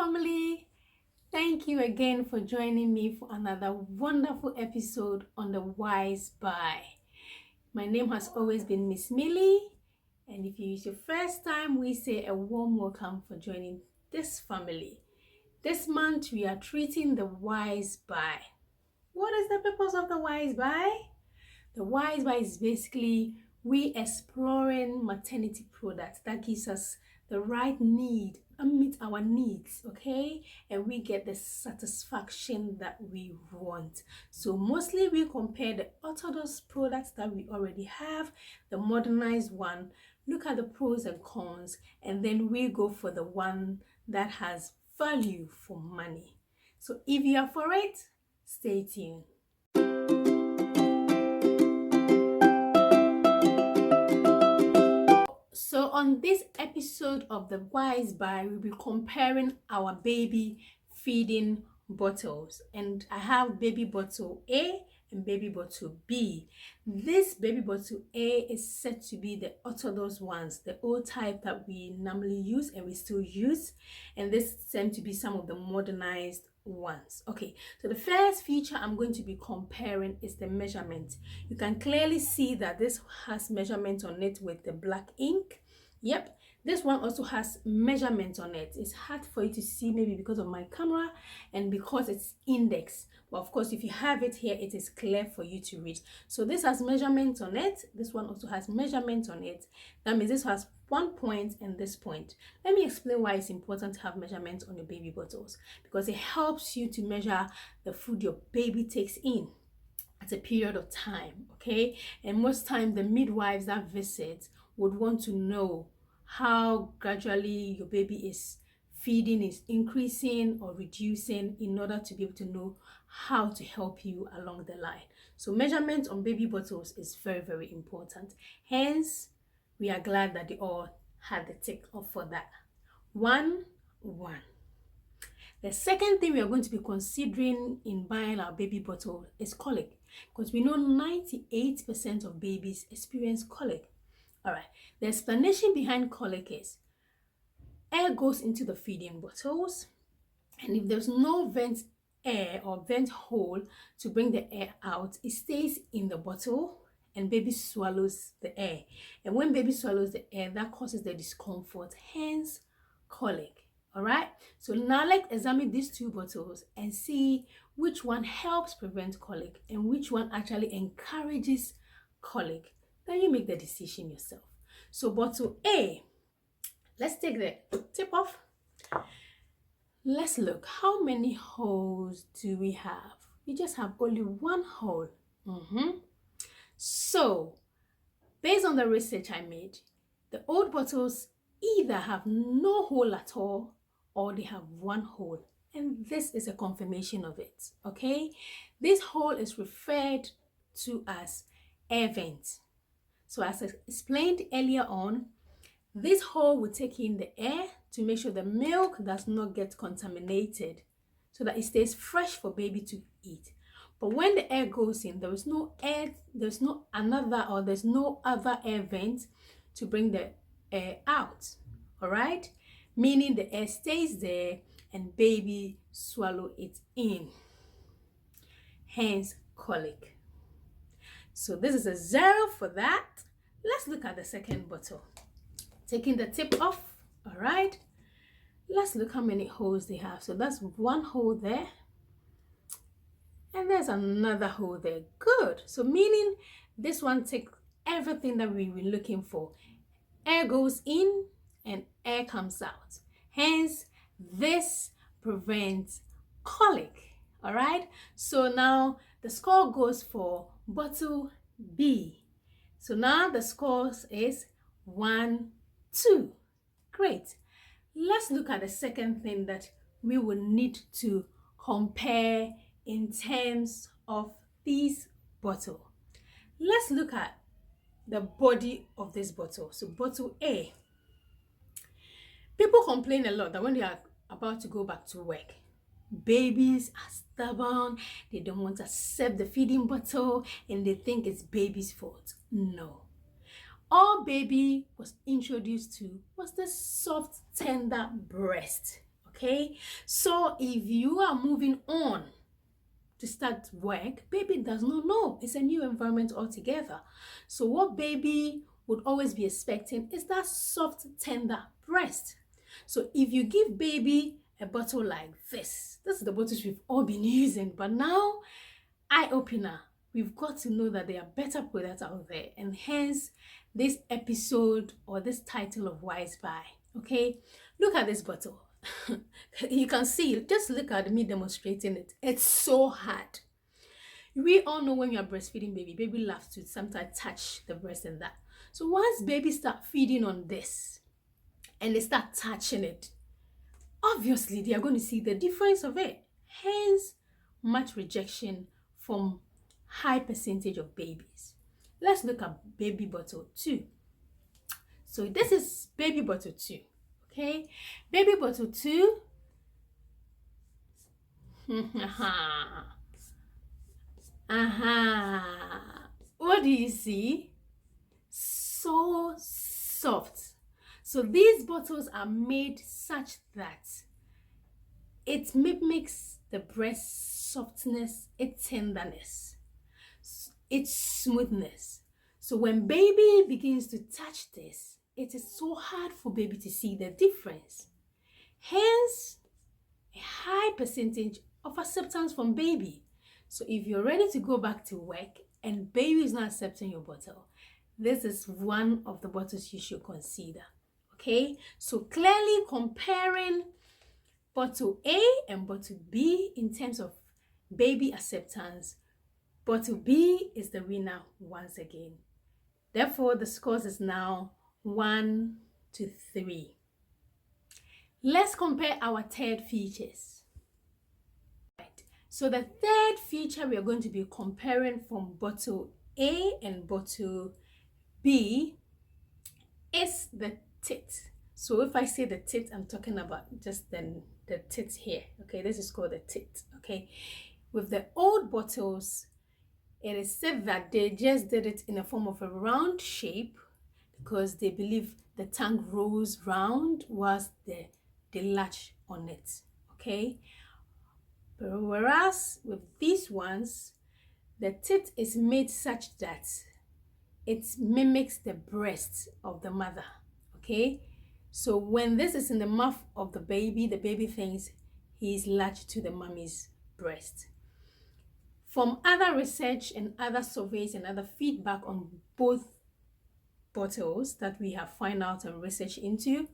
family. Thank you again for joining me for another wonderful episode on the Wise Buy. My name has always been Miss Millie, and if it's your first time, we say a warm welcome for joining this family. This month we are treating the Wise Buy. What is the purpose of the Wise Buy? The Wise Buy is basically we exploring maternity products that gives us the right need and meet our needs, okay, and we get the satisfaction that we want. So mostly we compare the orthodox products that we already have, the modernized one, look at the pros and cons, and then we go for the one that has value for money. So if you are for it, stay tuned. So on this episode of the Wise Buy, we'll be comparing our baby feeding bottles, and I have baby bottle A and baby bottle B. This baby bottle A is said to be the orthodox ones, the old type that we normally use and we still use, and this tend to be some of the modernized ones. Okay, so the first feature I'm going to be comparing is the measurement. You can clearly see that this has measurement on it with the black ink. Yep, this one also has measurement on it. It's hard for you to see, maybe because of my camera and because it's index, but of course if you have it here, it is clear for you to read. So this has measurement on it. This one also has measurement on it. That means this has 1 point and this point. Let me explain why it's important to have measurement on your baby bottles, because it helps you to measure the food your baby takes in at a period of time, okay? And most time the midwives that visit would want to know how gradually your baby is feeding, is increasing or reducing, in order to be able to know how to help you along the line. So measurement on baby bottles is very, very important. Hence, we are glad that they all had the tick off for that. 1. The second thing we are going to be considering in buying our baby bottle is colic, because we know 98% of babies experience colic. All right, the explanation behind colic is air goes into the feeding bottles, and if there's no vent air or vent hole to bring the air out, it stays in the bottle and baby swallows the air. And when baby swallows the air, that causes the discomfort, hence colic. All right, so now let's examine these two bottles and see which one helps prevent colic and which one actually encourages colic. Then you make the decision yourself. So bottle A, let's take the tip off. Let's look, how many holes do we have? We just have only one hole. So based on the research I made, the old bottles either have no hole at all or they have one hole, and this is a confirmation of it. Okay, this hole is referred to as Avent. So as I explained earlier on, this hole will take in the air to make sure the milk does not get contaminated, so that it stays fresh for baby to eat. But when the air goes in, there is no air, there's no other air vent to bring the air out. All right, meaning the air stays there and baby swallow it in, hence colic. So this is a 0 for that. Let's look at the second bottle. Taking the tip off. All right, let's look how many holes they have. So that's one hole there, and there's another hole there. Good. So meaning this one takes everything that we were looking for. Air goes in and air comes out. Hence, this prevents colic. All right, so now the score goes for bottle B. So now the scores is 1-2. Great. Let's look at the second thing that we will need to compare in terms of this bottle. Let's look at the body of this bottle. So bottle A. People complain a lot that when they are about to go back to work, babies are stubborn, they don't want to accept the feeding bottle, and they think it's baby's fault. No. All baby was introduced to was the soft, tender breast. Okay, so if you are moving on to start work, baby does not know. It's a new environment altogether. So what baby would always be expecting is that soft, tender breast. So if you give baby a bottle like this is the bottles we've all been using, but now eye opener, we've got to know that there are better products out there, and hence this episode or this title of Wise By. Okay, look at this bottle. You can see it. Just look at me demonstrating it. It's so hard. We all know when you are breastfeeding baby loves to sometimes touch the breast and that. So once baby start feeding on this and they start touching it, obviously they are going to see the difference of it. Hence, much rejection from high percentage of babies. Let's look at baby bottle 2. So this is baby bottle 2. Okay, baby bottle 2. What do you see? So soft. So these bottles are made such that it mimics the breast softness, its tenderness, its smoothness. So when baby begins to touch this, it is so hard for baby to see the difference. Hence, a high percentage of acceptance from baby. So if you're ready to go back to work and baby is not accepting your bottle, this is one of the bottles you should consider. Okay, so clearly comparing bottle A and bottle B in terms of baby acceptance, bottle B is the winner once again. Therefore, the scores is now 1 to 3. Let's compare our third features. Right. So the third feature we are going to be comparing from bottle A and bottle B is the tit. So if I say the tit, I'm talking about just the tit here. Okay, this is called the tit. Okay, with the old bottles, it is said that they just did it in a form of a round shape because they believe the tongue rolls round whilst they latch on it. Okay, whereas with these ones, the tit is made such that it mimics the breast of the mother. Okay, so when this is in the mouth of the baby thinks he is latched to the mommy's breast. From other research and other surveys and other feedback on both bottles that we have found out and research into,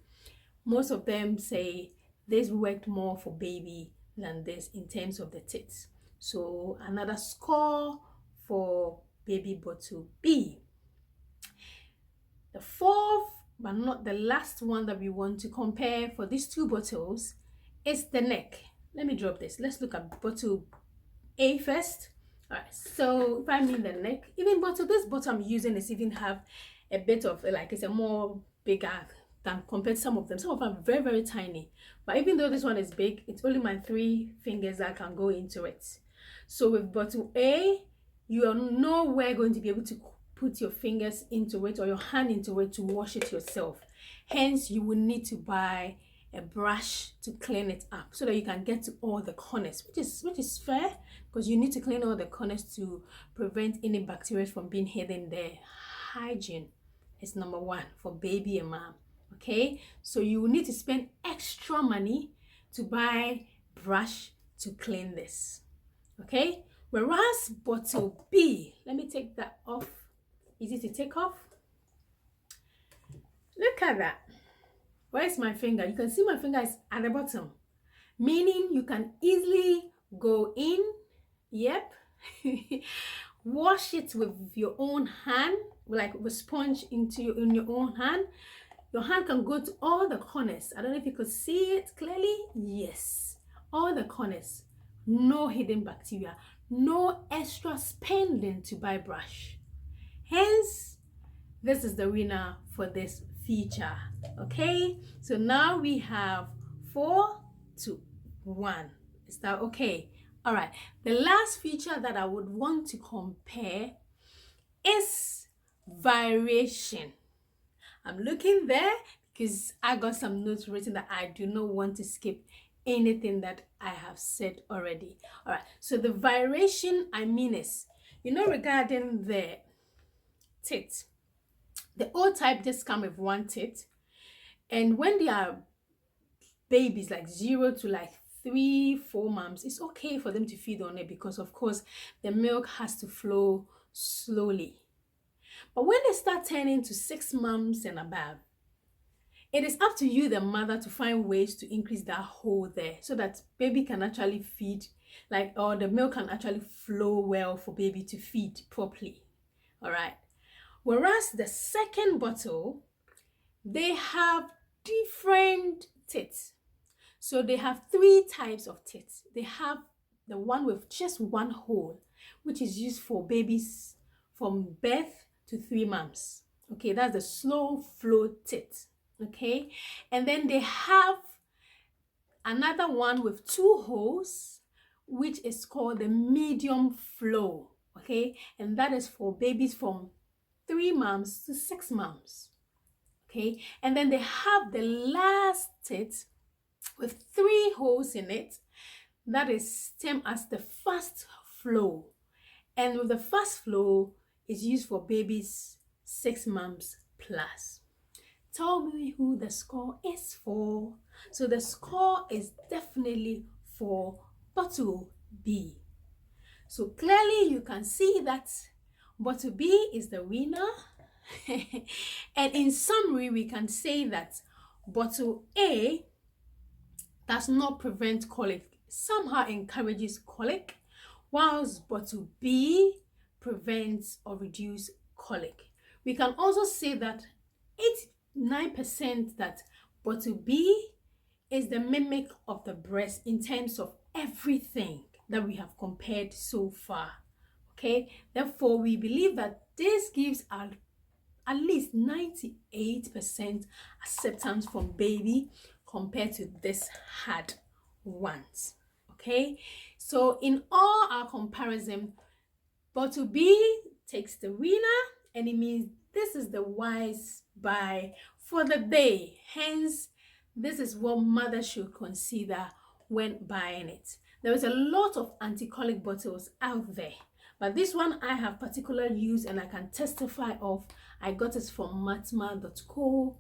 most of them say this worked more for baby than this in terms of the tits. So another score for baby bottle B. The fourth, but not the last one that we want to compare for these two bottles is the neck. Let me drop this. Let's look at bottle A first. All right, so if I mean the neck, even this bottle I'm using is even have a bit of like, it's a more bigger than compared to some of them. Some of them are very, very tiny. But even though this one is big, it's only my 3 fingers that can go into it. So with bottle A, you are nowhere going to be able to put your fingers into it or your hand into it to wash it yourself. Hence, you will need to buy a brush to clean it up so that you can get to all the corners, which is fair because you need to clean all the corners to prevent any bacteria from being hidden there. Hygiene is number 1 for baby and mom. Okay, so you will need to spend extra money to buy brush to clean this. Okay, whereas bottle B, let me take that off. Easy to take off. Look at that. Where's my finger? You can see my finger is at the bottom, meaning you can easily go in. Yep. Wash it with your own hand, like with sponge in your own hand. Your hand can go to all the corners. I don't know if you could see it clearly. Yes, all the corners. No hidden bacteria. No extra spending to buy brush. Hence, this is the winner for this feature. Okay, so now we have 4 to 1. Is that okay? All right, the last feature that I would want to compare is variation. I'm looking there because I got some notes written that I do not want to skip anything that I have said already. All right, so the variation I mean is, regarding the tit, the old type just come with one tit, and when they are babies like 0 to like 3-4 months, it's okay for them to feed on it because of course the milk has to flow slowly. But when they start turning to 6 months and above, it is up to you, the mother, to find ways to increase that hole there so that baby can actually feed, or the milk can actually flow well for baby to feed properly. All right. Whereas the second bottle, they have different tits. So they have 3 types of tits. They have the one with just one hole, which is used for babies from birth to 3 months. Okay, that's the slow flow tit. Okay, and then they have another one with 2 holes, which is called the medium flow. Okay, and that is for babies from 3 months to 6 months. Okay, and then they have the last tit with 3 holes in it, that is termed as the fast flow. And with the fast flow, is used for babies 6 months plus. Tell me who the score is for. So the score is definitely for bottle B. So clearly you can see that bottle B is the winner. And in summary, we can say that bottle A does not prevent colic, somehow encourages colic, whilst bottle B prevents or reduces colic. We can also say that 89% that bottle B is the mimic of the breast in terms of everything that we have compared so far. Okay, therefore we believe that this gives at least 98% acceptance from baby compared to this hard ones. Okay, so in all our comparison, bottle B takes the winner, and it means this is the wise buy for the day. Hence, this is what mothers should consider when buying it. There is a lot of anti-colic bottles out there, but this one I have particular use and I can testify of. I got it from matma.co.uk.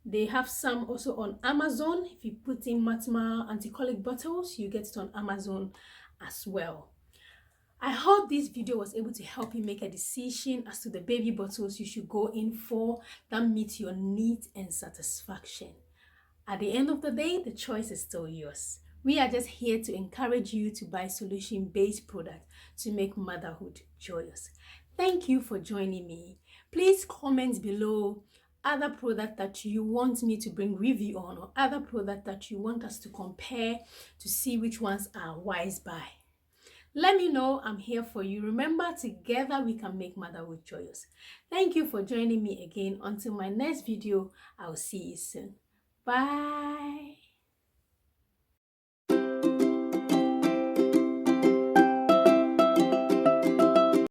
They have some also on Amazon. If you put in Matma anti-colic bottles, you get it on Amazon as well. I hope this video was able to help you make a decision as to the baby bottles you should go in for that meet your needs and satisfaction. At the end of the day, the choice is still yours. We are just here to encourage you to buy solution-based products to make motherhood joyous. Thank you for joining me. Please comment below other products that you want me to bring review on, or other products that you want us to compare to see which ones are wise buy. Let me know. I'm here for you. Remember, together we can make motherhood joyous. Thank you for joining me again. Until my next video, I'll see you soon. Bye.